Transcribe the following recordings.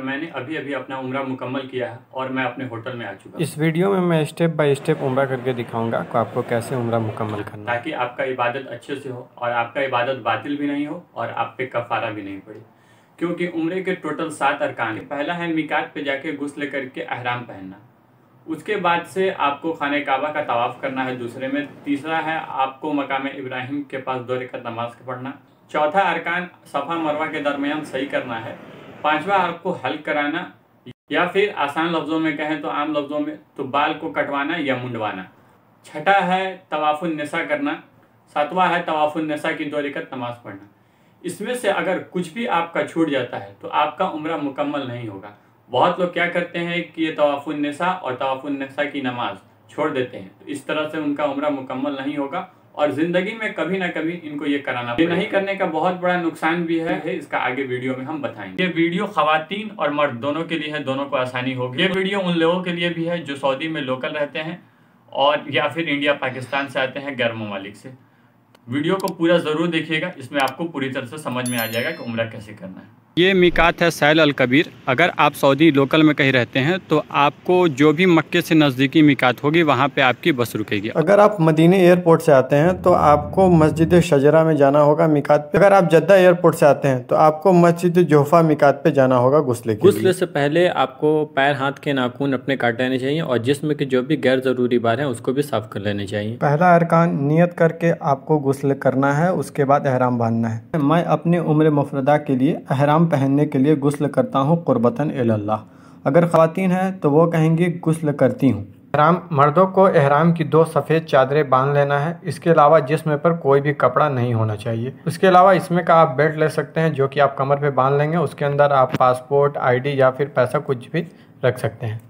मैंने अभी अभी अपना उम्रा मुकम्मल किया है और मैं अपने होटल में आ चुका हूँ। इस वीडियो में मैं स्टेप बाय स्टेप उम्रा करके दिखाऊंगा कि आपको कैसे उम्रा मुकम्मल करना है, ताकि आपका इबादत अच्छे से हो और आपका इबादत बातिल भी नहीं हो और आप पे कफ़ारा भी नहीं पड़े। क्योंकि उम्रे के टोटल 7 अरकान है। पहला है मिकात पे जाके गुस्ल करके अहराम पहनना। उसके बाद से आपको खाने काबा का तवाफ़ करना है दूसरे में। तीसरा है आपको मकाम इब्राहिम के पास 2 रकात नमाज पढ़ना। चौथा अरकान सफ़ा मरवा के दरमियान सही करना है। पांचवा आपको हल्क कराना, या फिर आसान लफ्ज़ों में कहें तो आम लफ्ज़ों में तो बाल को कटवाना या मुंडवाना। छठा है तवाफ़ुन निसा करना। सातवां है तवाफ़ुन निसा की 2 रकात नमाज पढ़ना। इसमें से अगर कुछ भी आपका छूट जाता है तो आपका उम्रा मुकम्मल नहीं होगा। बहुत लोग क्या करते हैं कि ये तवाफ़ुन निसा और तवाफ़ुन निसा की नमाज छोड़ देते हैं, तो इस तरह से उनका उम्रा मुकम्मल नहीं होगा और ज़िंदगी में कभी ना कभी इनको ये कराना पड़ेगा। ये नहीं करने का बहुत बड़ा नुकसान भी है, इसका आगे वीडियो में हम बताएंगे। ये वीडियो ख़वातीन और मर्द दोनों के लिए है, दोनों को आसानी होगी। ये वीडियो उन लोगों के लिए भी है जो सऊदी में लोकल रहते हैं और या फिर इंडिया पाकिस्तान से आते हैं गैर ममालिक से। वीडियो को पूरा ज़रूर देखिएगा, इसमें आपको पूरी तरह से समझ में आ जाएगा कि उम्रा कैसे करना है। ये मिकात है सैल अल कबीर। अगर आप सऊदी लोकल में कहीं रहते हैं तो आपको जो भी मक्के से नज़दीकी मिकात होगी वहाँ पे आपकी बस रुकेगी। अगर आप मदीने एयरपोर्ट से आते हैं तो आपको मस्जिद शजरा में जाना होगा मिकात पे। अगर आप जद्दा एयरपोर्ट से आते हैं तो आपको मस्जिद जोहफा मिकात पे जाना होगा गुस्ले के लिए। गुस्ले से पहले आपको पैर हाथ के नाखून अपने काट लेने चाहिए और जिस्म के जो भी गैर ज़रूरी बार हैं उसको भी साफ़ कर लेने चाहिए। पहला अरकान नियत करके आपको गुस्ल करना है, उसके बाद एहराम बांधना है। मैं अपने उम्र मुफरदा के लिए एहराम पहनने के लिए गुस्ल करता हूँ कुर्बतन इल्लल्लाह। अगर ख़वातीन हैं तो वो कहेंगी गुस्ल करती हूँ। एहराम मर्दों को एहराम की 2 सफ़ेद चादरें बांध लेना है। इसके अलावा जिस्म पर कोई भी कपड़ा नहीं होना चाहिए। उसके अलावा इसमें का आप बेल्ट ले सकते हैं जो कि आप कमर पे बांध लेंगे। उसके अंदर आप पासपोर्ट, ID या फिर पैसा कुछ भी रख सकते हैं।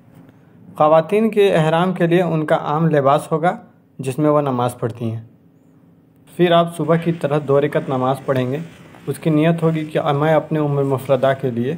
ख़वातीन के एहराम के लिए उनका आम लिबास होगा जिसमें वह नमाज़ पढ़ती हैं। फिर आप सुबह की तरह 2 रकात नमाज़ पढ़ेंगे। उसकी नियत होगी कि मैं अपने उम्र मुफरदा के लिए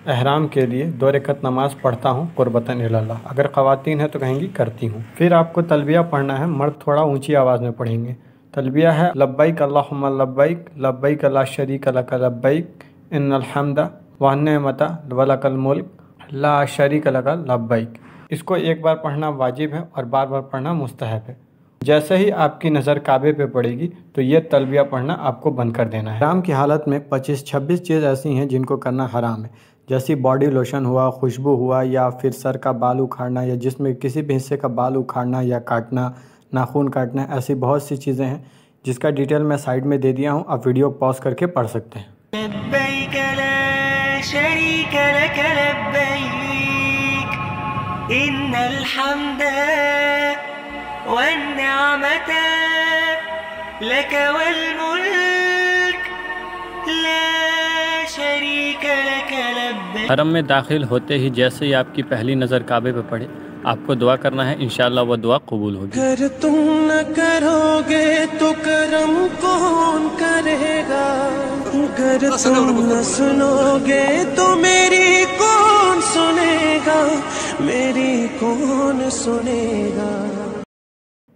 एहराम के लिए 2 रकात नमाज़ पढ़ता हूँ कुर्बतन इल्लल्लाह। अगर ख़वातीन है तो कहेंगी करती हूँ। फिर आपको तलबिया पढ़ना है। मर्द थोड़ा ऊंची आवाज़ में पढ़ेंगे। तलबिया है लब्बैक अल्लाहुम्मा लब्बैक, लब्बैक ला शरीक लक लब्बैक, इन्नल हम्दा व निअमता व लकल मुल्क, ला शरीक लक लब्बैक। इसको एक बार पढ़ना वाजिब है और बार बार पढ़ना मुस्तहब है। जैसे ही आपकी नज़र काबे पे पड़ेगी तो ये तलबिया पढ़ना आपको बंद कर देना है। हराम की हालत में 25-26 चीज़ ऐसी हैं जिनको करना हराम है, जैसी बॉडी लोशन हुआ, खुशबू हुआ, या फिर सर का बाल उखाड़ना या जिसमें किसी भी हिस्से का बाल उखाड़ना या काटना, नाखून काटना। ऐसी बहुत सी चीज़ें हैं जिसका डिटेल मैं साइड में दे दिया हूँ, आप वीडियो पॉज करके पढ़ सकते हैं। हरम में दाखिल होते ही जैसे ही आपकी पहली नज़र काबे पे पड़े आपको दुआ करना है, इंशाअल्लाह वो दुआ कबूल होगी। अगर तुम न करोगे तो करम कौन करेगा, अगर तुम न सुनोगे तो मेरी कौन सुनेगा, मेरी कौन सुनेगा।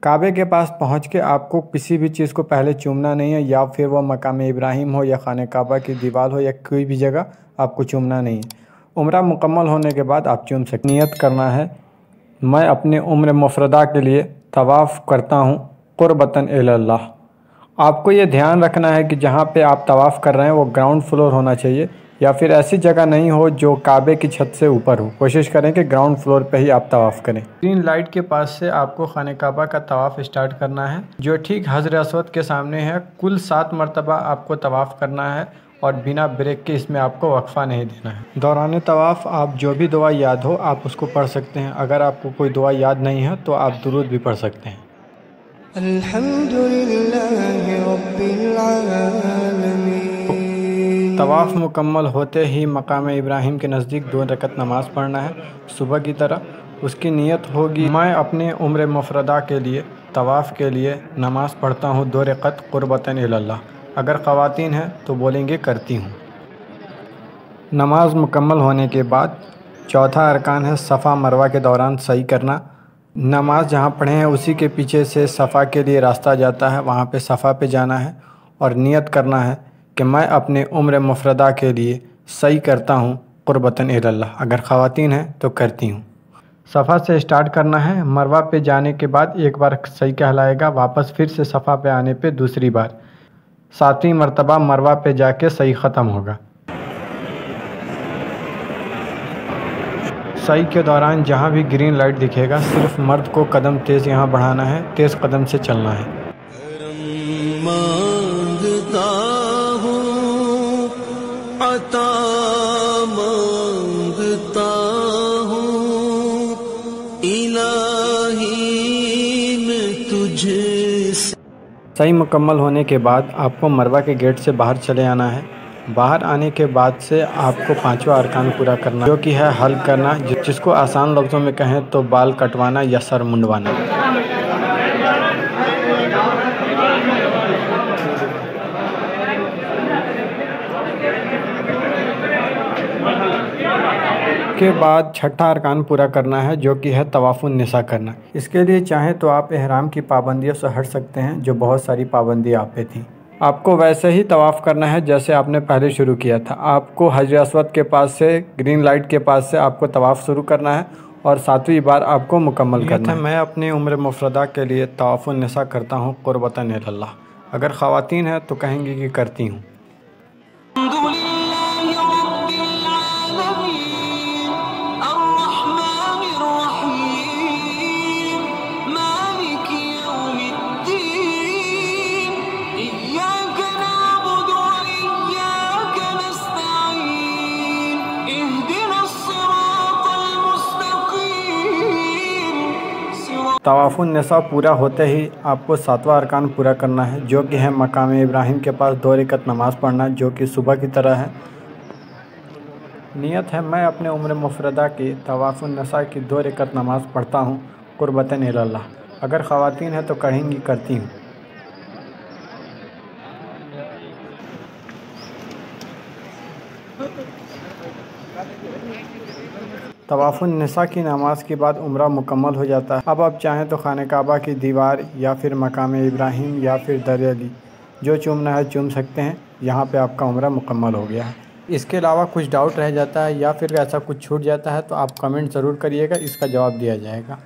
काबे के पास पहुंच के आपको किसी भी चीज़ को पहले चूमना नहीं है, या फिर वह मकाम इब्राहिम हो या खाने काबा की दीवार हो या कोई भी जगह आपको चूमना नहीं है। उम्रा मुकम्मल होने के बाद आप चूम सकते। नियत करना है, मैं अपने उम्र मुफरदा के लिए तवाफ़ करता हूँ कुर्बतन इल्लल्लाह। आपको ये ध्यान रखना है कि जहाँ पे आप तवाफ़ कर रहे हैं वो ग्राउंड फ्लोर होना चाहिए या फिर ऐसी जगह नहीं हो जो काबे की छत से ऊपर हो। कोशिश करें कि ग्राउंड फ्लोर पे ही आप तवाफ़ करें। ग्रीन लाइट के पास से आपको खाने काबा का तवाफ़ स्टार्ट करना है जो ठीक हजर अस्वद के सामने है। कुल 7 मरतबा आपको तवाफ़ करना है और बिना ब्रेक के इसमें आपको वक्फ़ा नहीं देना है। दौरान तवाफ़ आप जो भी दुआ याद हो आप उसको पढ़ सकते हैं। अगर आपको कोई दुआ याद नहीं है तो आप दुरूद भी पढ़ सकते हैं। अल्हम्दुलिल्लाहि रब्बिल आलमीन। तवाफ़ मुकम्मल होते ही मकाम इब्राहिम के नज़दीक 2 रकात नमाज़ पढ़ना है सुबह की तरह। उसकी नियत होगी, मैं अपने उम्र मुफरदा के लिए तवाफ़ के लिए नमाज़ पढ़ता हूँ 2 रकात कुर्बतन इल्लल्लाह। अगर ख़वातीन हैं तो बोलेंगे करती हूँ। नमाज मुकम्मल होने के बाद चौथा अरकान है सफ़ा मरवा के दौरान सही करना। नमाज जहाँ पढ़े हैं उसी के पीछे से सफ़ा के लिए रास्ता जाता है, वहाँ पे सफ़ा पे जाना है और नियत करना है कि मैं अपने उम्र मुफरदा के लिए सही करता हूँ क़ुर्बतन इलल्लाह, अगर ख़वातीन हैं तो करती हूँ। सफ़ा से स्टार्ट करना है। मरवा पे जाने के बाद एक बार सही कहलाएगा, वापस फिर से सफ़ा पे आने पे दूसरी बार, 7वीं मरतबा मरवा पे जाके सही ख़त्म होगा। सही के दौरान जहाँ भी ग्रीन लाइट दिखेगा सिर्फ मर्द को कदम तेज़ यहाँ बढ़ाना है, तेज़ कदम से चलना है। मांगता हूँ, अता मांगता हूँ, इलाही मैं तुझे। सही मुकम्मल होने के बाद आपको मरवा के गेट से बाहर चले आना है। बाहर आने के बाद से आपको 5वां अरकान पूरा करना, जो कि है हल्क करना, जिसको आसान लफ्ज़ों में कहें तो बाल कटवाना या सर मुंडवाना। के बाद 6ठा अरकान पूरा करना है, जो कि है तवाफ़ुन निसा करना। इसके लिए चाहें तो आप एहराम की पाबंदियों से हट सकते हैं, जो बहुत सारी पाबंदी आप पे थी। आपको वैसे ही तवाफ़ करना है जैसे आपने पहले शुरू किया था। आपको हजर अस्वद के पास से, ग्रीन लाइट के पास से आपको तवाफ़ शुरू करना है और 7वीं बार आपको मुकम्मल करना है। मैं अपनी उम्र मुफरदा के लिए तवाफ़ुन निसा करता हूँ क़ुर्बतन इलल्लाह। अगर ख़वातीन हैं तो कहेंगी कि करती हूँ। तवाफ़ुन निसा पूरा होते ही आपको 7वां अरकान पूरा करना है, जो कि है मकाम इब्राहिम के पास 2 रकात नमाज़ पढ़ना, जो कि सुबह की तरह है। नियत है मैं अपने उम्र मुफरदा की तवाफ़ुन निसा की 2 रकात नमाज़ पढ़ता हूँ क़ुर्बतन इलल्लाह। अगर ख़वातीन हैं तो कहेंगी करती हूँ। तवाफ़ुन निसा की नमाज़ के बाद उम्रा मुकम्मल हो जाता है। अब आप चाहें तो खाने काबा की दीवार या फिर मकाम इब्राहिम या फिर दर अली, जो चूमना है चूम सकते हैं। यहाँ पे आपका उम्रा मुकम्मल हो गया है। इसके अलावा कुछ डाउट रह जाता है या फिर ऐसा कुछ छूट जाता है तो आप कमेंट ज़रूर करिएगा, इसका जवाब दिया जाएगा।